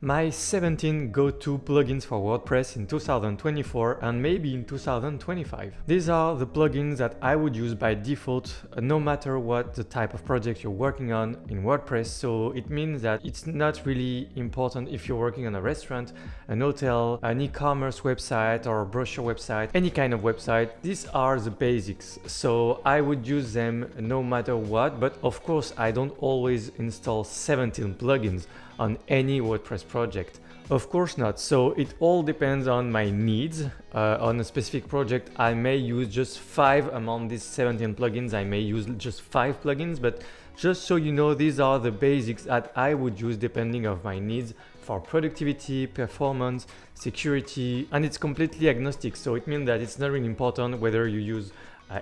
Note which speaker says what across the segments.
Speaker 1: My 17 go-to plugins for WordPress in 2024 and maybe in 2025. These are the plugins that I would use by default no matter what the type of project you're working on in WordPress. So it means that it's not really important if you're working on a restaurant, an hotel, an e-commerce website or a brochure website, any kind of website. These are the basics. So I would use them no matter what, but of course I don't always install 17 plugins on any WordPress project. Of course not. So it all depends on my needs. On a specific project, I may use just 5 among these 17 plugins. I may use just 5 plugins, but just so you know, these are the basics that I would use depending on my needs for productivity, performance, security, and it's completely agnostic. So it means that it's not really important whether you use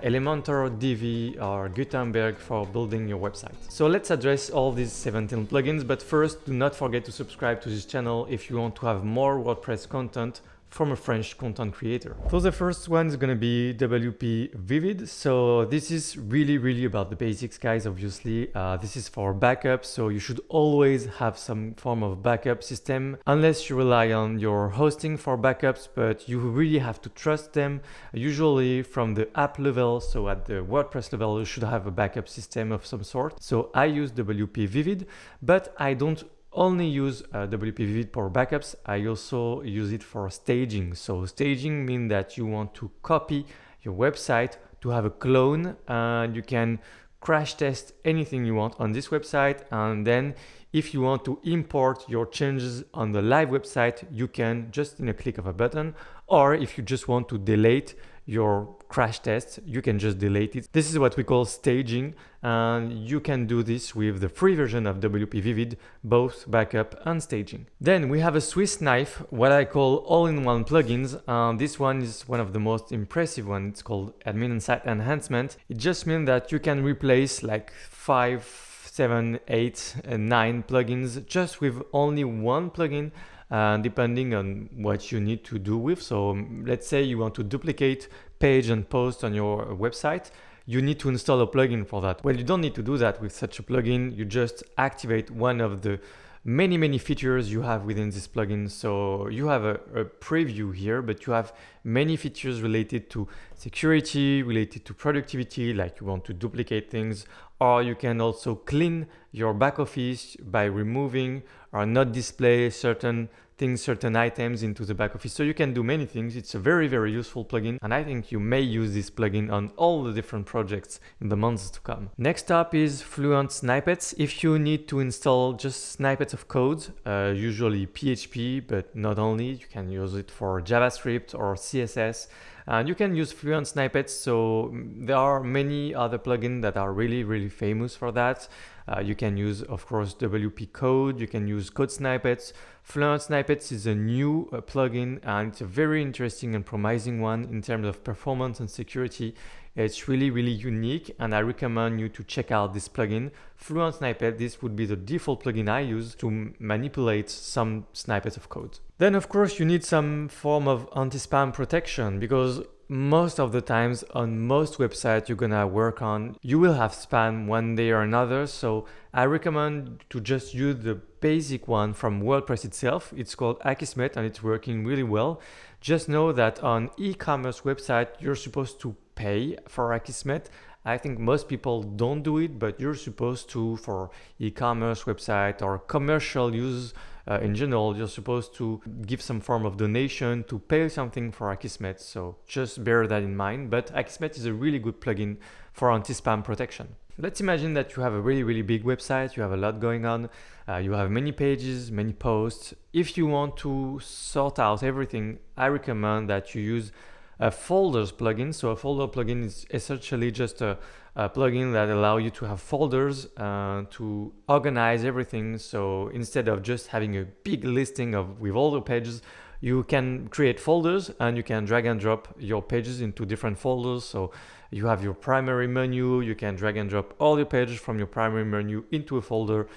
Speaker 1: Elementor, Divi or Gutenberg for building your website. So let's address all these 17 plugins, but first do not forget to subscribe to this channel if you want to have more WordPress content from a French content creator. So the first one is going to be WPvivid. So this is really about the basics, guys. Obviously, this is for backup. So you should always have some form of backup system, unless you rely on your hosting for backups, but you really have to trust them. Usually from the app level, so at the WordPress level, you should have a backup system of some sort. So I use WPvivid, but I don't only use WPvivid for backups. I also use it for staging. So staging means that you want to copy your website to have a clone, and you can crash test anything you want on this website, and then if you want to import your changes on the live website, you can just in a click of a button, or if you just want to delete your crash test, you can just delete it. This is what we call staging, and you can do this with the free version of WPvivid, both backup and staging. Then we have a Swiss knife, what I call all-in-one plugins. This one is one of the most impressive ones. It's called Admin and Site Enhancement. It just means that you can replace like 5, 7, 8, and 9 plugins just with only one plugin. Depending on what you need to do with. So let's say you want to duplicate page and post on your website, you need to install a plugin for that. Well, you don't need to do that with such a plugin. You just activate one of the many features you have within this plugin. So you have a preview here, but you have many features related to security, related to productivity, like you want to duplicate things, or you can also clean your back office by removing or not display certain things, certain items into the back office. So you can do many things. It's a very useful plugin, and I think you may use this plugin on all the different projects in the months to come. Next up is FluentSnippets. If you need to install just snippets of code, usually PHP, but not only, you can use it for JavaScript or CSS. And you can use FluentSnippets. So there are many other plugins that are really famous for that. You can use, of course, WP Code. You can use Code Snippets. FluentSnippets is a new plugin, and it's a very interesting and promising one in terms of performance and security. It's really unique, and I recommend you to check out this plugin. FluentSnippet, this would be the default plugin I use to manipulate some snippets of code. Then, of course, you need some form of anti-spam protection, because most of the times on most websites you're gonna work on, you will have spam one day or another. So I recommend to just use the basic one from WordPress itself. It's called Akismet, and it's working really well. Just know that on e-commerce website, you're supposed to pay for Akismet. I think most people don't do it, but you're supposed to for e-commerce website or commercial use in general. You're supposed to give some form of donation to pay something for Akismet. So just bear that in mind. But Akismet is a really good plugin for anti-spam protection. Let's imagine that you have a really big website. You have a lot going on. You have many pages, many posts. If you want to sort out everything, I recommend that you use a folders plugin. So a folder plugin is essentially just a plugin that allows you to have folders to organize everything. So instead of just having a big listing with all the pages, you can create folders, and you can drag and drop your pages into different folders. So you have your primary menu, you can drag and drop all your pages from your primary menu into a folder.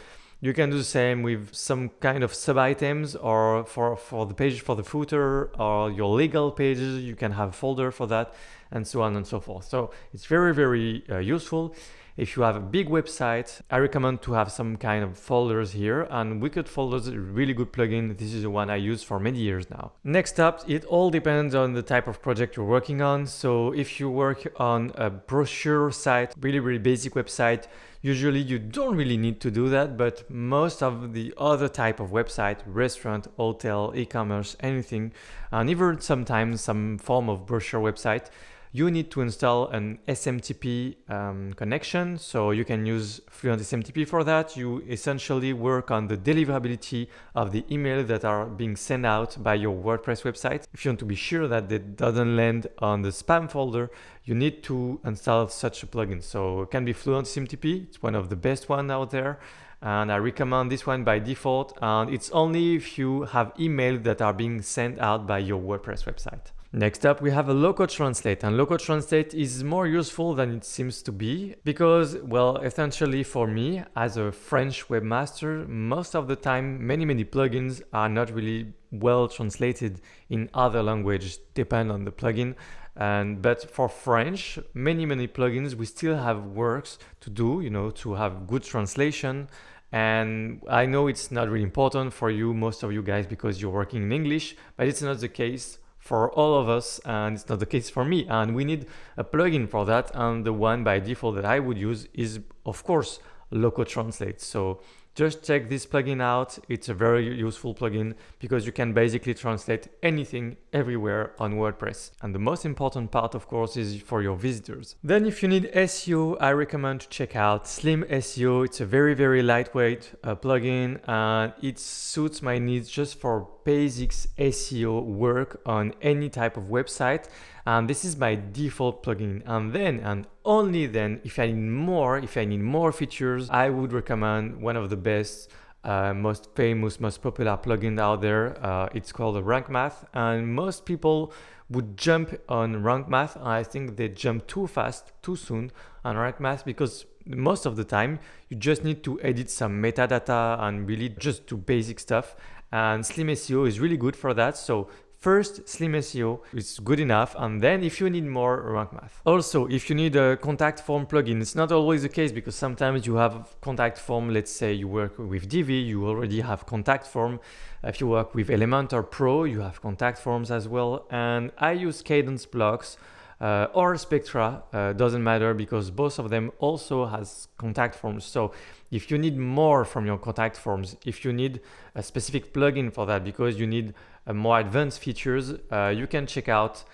Speaker 1: You can do the same with some kind of sub-items, or for the page, for the footer or your legal pages, you can have a folder for that, and so on and so forth. So it's very useful. If you have a big website, I recommend to have some kind of folders here, and Wicked Folders is a really good plugin. This is the one I use for many years now. Next up, it all depends on the type of project you're working on. So if you work on a brochure site, really basic website, usually you don't really need to do that, but most of the other type of website, restaurant, hotel, e-commerce, anything, and even sometimes some form of brochure website, you need to install an SMTP connection. So you can use Fluent SMTP for that. You essentially work on the deliverability of the email that are being sent out by your WordPress website. If you want to be sure that it doesn't land on the spam folder, you need to install such a plugin. So it can be Fluent SMTP. It's one of the best ones out there. And I recommend this one by default. And it's only if you have emails that are being sent out by your WordPress website. Next up, we have a Loco Translate, and Loco Translate is more useful than it seems to be because, well, essentially for me as a French webmaster, most of the time, many plugins are not really well translated in other languages, depend on the plugin. But for French, many plugins, we still have works to do, you know, to have good translation. And I know it's not really important for you, most of you guys, because you're working in English, but it's not the case for all of us, and it's not the case for me, and we need a plugin for that. And the one by default that I would use is, of course, Loco Translate. So just check this plugin out. It's a very useful plugin because you can basically translate anything everywhere on WordPress. And the most important part, of course, is for your visitors. Then if you need SEO, I recommend to check out Slim SEO. It's a very lightweight plugin, and it suits my needs just for basics SEO work on any type of website. And this is my default plugin. And then, and only then, if I need more features, I would recommend one of the best, most famous, most popular plugin out there. It's called RankMath, and most people would jump on RankMath. I think they jump too fast, too soon on RankMath because most of the time you just need to edit some metadata and really just do basic stuff. And Slim SEO is really good for that. So first, Slim SEO is good enough, and then if you need more, RankMath. Also, if you need a contact form plugin, it's not always the case because sometimes you have contact form. Let's say you work with Divi, you already have contact form. If you work with Elementor Pro, you have contact forms as well. And I use Cadence blocks or Spectra, doesn't matter because both of them also has contact forms. So if you need more from your contact forms, if you need a specific plugin for that because you need more advanced features, you can check out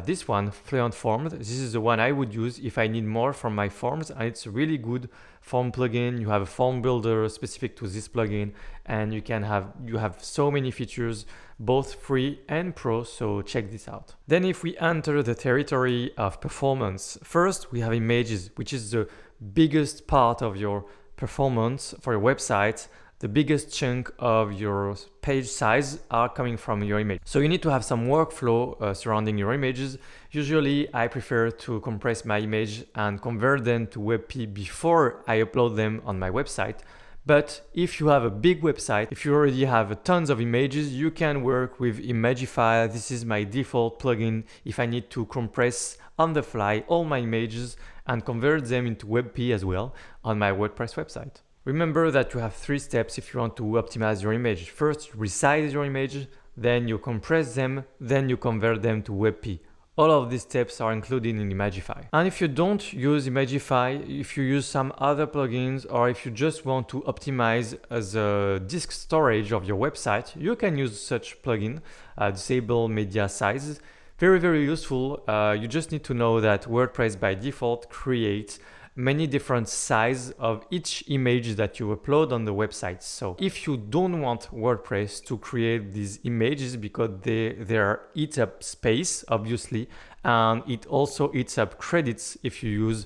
Speaker 1: this one, FluentForms. This is the one I would use if I need more from my forms, and it's a really good form plugin. You have a form builder specific to this plugin, and you have so many features, both free and pro, so check this out. Then if we enter the territory of performance, first we have images, which is the biggest part of your performance for your website. The biggest chunk of your page size are coming from your image. So you need to have some workflow surrounding your images. Usually I prefer to compress my image and convert them to WebP before I upload them on my website. But if you have a big website, if you already have tons of images, you can work with Imagify. This is my default plugin if I need to compress on the fly all my images and convert them into WebP as well on my WordPress website. Remember that you have 3 steps if you want to optimize your image. First, you resize your image, then you compress them, then you convert them to WebP. All of these steps are included in Imagify. And if you don't use Imagify, if you use some other plugins, or if you just want to optimize the disk storage of your website, you can use such plugin, disable media sizes. Very useful. You just need to know that WordPress by default creates many different sizes of each image that you upload on the website. So if you don't want WordPress to create these images because they are eat up space, obviously, and it also eats up credits if you use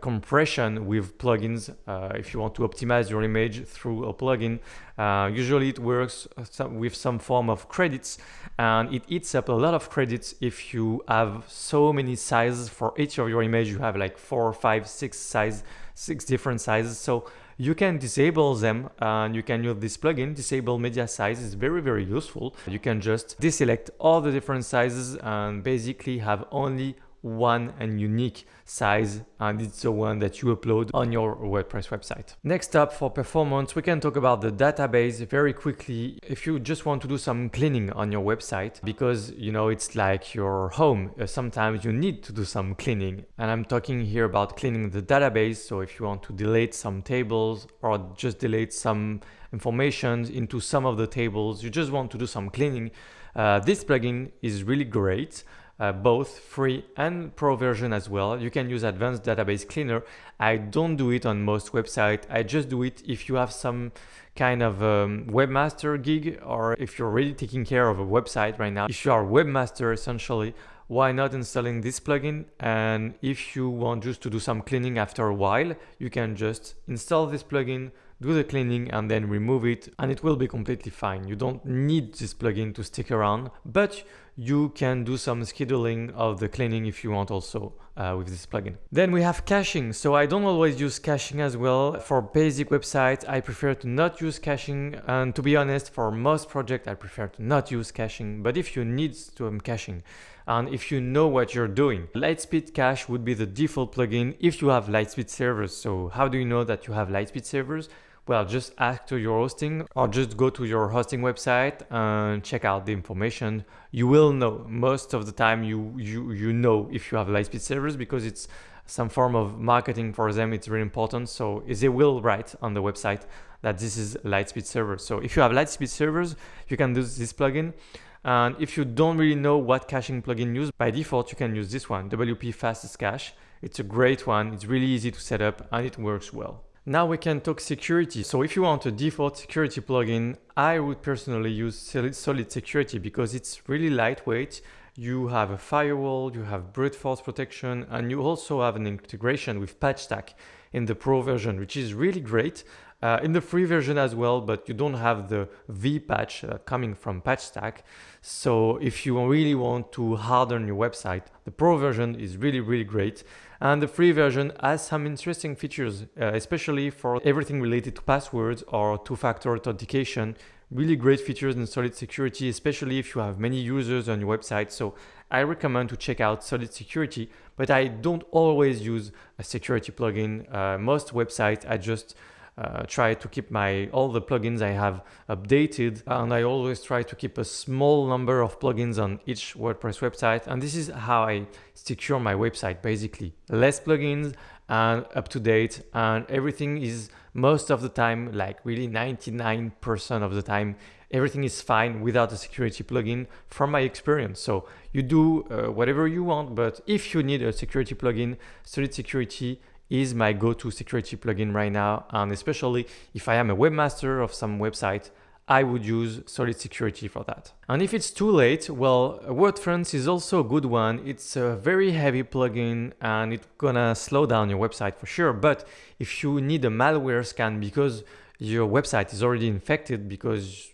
Speaker 1: compression with plugins. If you want to optimize your image through a plugin, usually it works with some form of credits, and it eats up a lot of credits if you have so many sizes for each of your image. You have like 4, 5, 6 different sizes. So you can disable them, and you can use this plugin. Disable media size is very useful. You can just deselect all the different sizes and basically have only one and unique size, and it's the one that you upload on your WordPress website. Next up, for performance, we can talk about the database very quickly. If you just want to do some cleaning on your website, because it's like your home, sometimes you need to do some cleaning, and I'm talking here about cleaning the database. So if you want to delete some tables or just delete some information into some of the tables, you just want to do some cleaning, this plugin is really great. Both free and pro version as well. You can use Advanced Database Cleaner. I don't do it on most websites. I just do it if you have some kind of webmaster gig, or if you're really taking care of a website right now. If you are a webmaster, essentially, why not installing this plugin? And if you want just to do some cleaning after a while, you can just install this plugin, do the cleaning, and then remove it, and it will be completely fine. You don't need this plugin to stick around, but you can do some scheduling of the cleaning if you want also with this plugin. Then we have caching. So I don't always use caching as well. For basic websites, I prefer to not use caching, and to be honest, for most projects, I prefer to not use caching. But if you need to caching, and if you know what you're doing, Litespeed Cache would be the default plugin if you have Litespeed servers. So how do you know that you have Litespeed servers? Well, just ask to your hosting, or just go to your hosting website and check out the information. You will know. Most of the time you know if you have Litespeed servers, because it's some form of marketing for them. It's really important. So they will write on the website that this is Litespeed servers. So if you have Litespeed servers, you can do this plugin. And if you don't really know what caching plugin use, by default, you can use this one, WP Fastest Cache. It's a great one. It's really easy to set up and it works well. Now we can talk security. So if you want a default security plugin, I would personally use Solid Security, because it's really lightweight. You have a firewall, you have brute force protection, and you also have an integration with PatchStack in the pro version, which is really great. In the free version as well, but you don't have the V patch coming from PatchStack. So if you really want to harden your website, the pro version is really, really great. And the free version has some interesting features, especially for everything related to passwords or two-factor authentication. Really great features in Solid Security, especially if you have many users on your website. So I recommend to check out Solid Security, but I don't always use a security plugin. Most websites, I just try to keep all the plugins I have updated, and I always try to keep a small number of plugins on each WordPress website, and this is how I secure my website basically. Less plugins and up to date, and everything is most of the time, like really 99% of the time, everything is fine without a security plugin from my experience. So you do whatever you want, but if you need a security plugin, Solid Security is my go-to security plugin right now, and especially if I am a webmaster of some website, I would use Solid Security for that. And if it's too late, well, WordFence is also a good one. It's a very heavy plugin and it's gonna slow down your website for sure. But if you need a malware scan because your website is already infected because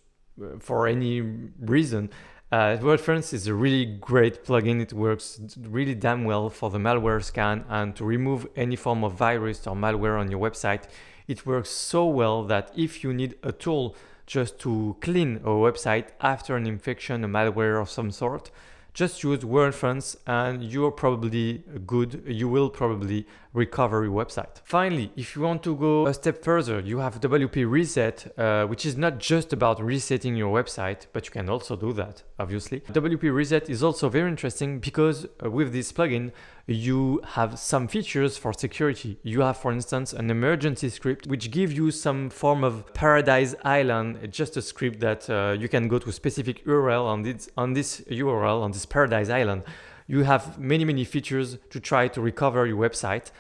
Speaker 1: for any reason, WordFence is a really great plugin. It works really damn well for the malware scan and to remove any form of virus or malware on your website. It works so well that if you need a tool just to clean a website after an infection, a malware of some sort, just use WordFence and you're probably good. You will probably recover your website. Finally, if you want to go a step further, you have WPReset, which is not just about resetting your website, but you can also do that, obviously. WPReset is also very interesting because with this plugin, you have some features for security. You have, for instance, an emergency script, which gives you some form of Paradise Island, just a script that you can go to a specific URL on this URL, on this Paradise Island. You have many features to try to recover your website.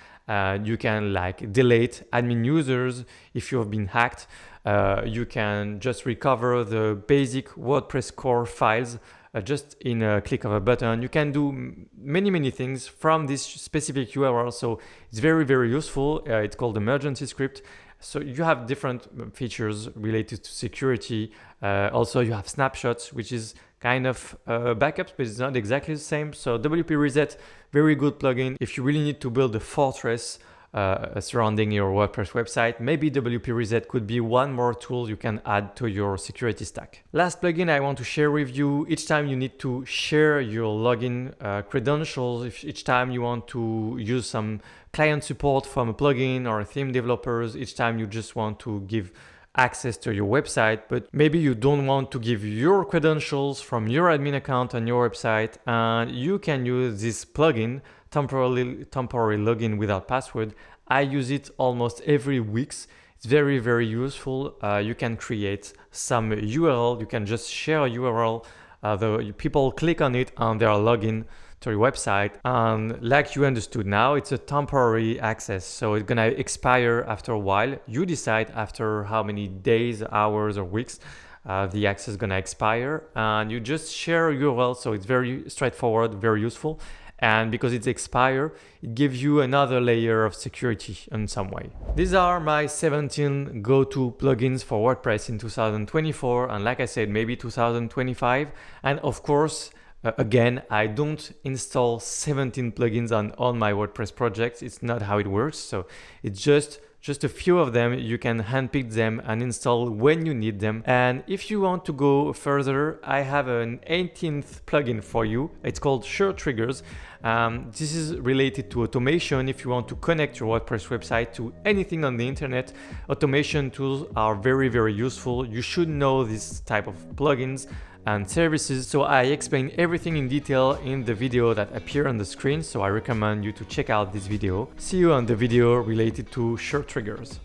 Speaker 1: You can like delete admin users if you have been hacked. You can just recover the basic WordPress core files just in a click of a button. You can do many things from this specific URL. So it's very useful. It's called emergency script. So you have different features related to security. Also, you have snapshots, which is kind of backups, but it's not exactly the same. So WPReset, very good plugin. If you really need to build a fortress surrounding your WordPress website, maybe WPReset could be one more tool you can add to your security stack. Last plugin I want to share with you, each time you need to share your login credentials, if each time you want to use some client support from a plugin or theme developers, each time you just want to give access to your website, but maybe you don't want to give your credentials from your admin account on your website, and you can use this plugin, temporary login without password. I use it almost every week. It's very, very useful. You can create some URL. You can just share a URL. The people click on it and they are logging to your website. And like you understood now, it's a temporary access. So it's gonna expire after a while. You decide after how many days, hours, or weeks the access is gonna expire. And you just share a URL. So it's very straightforward, very useful. And because it's expired, it gives you another layer of security in some way. These are my 17 go-to plugins for WordPress in 2024, and like I said, maybe 2025. And of course, again, I don't install 17 plugins on my WordPress projects. It's not how it works. So it's just a few of them. You can handpick them and install when you need them. And if you want to go further, I have an 18th plugin for you. It's called Sure Triggers. This is related to automation. If you want to connect your WordPress website to anything on the internet, automation tools are very, very useful. You should know this type of plugins and services. So I explain everything in detail in the video that appear on the screen. So I recommend you to check out this video. See you on the video related to Sure Triggers.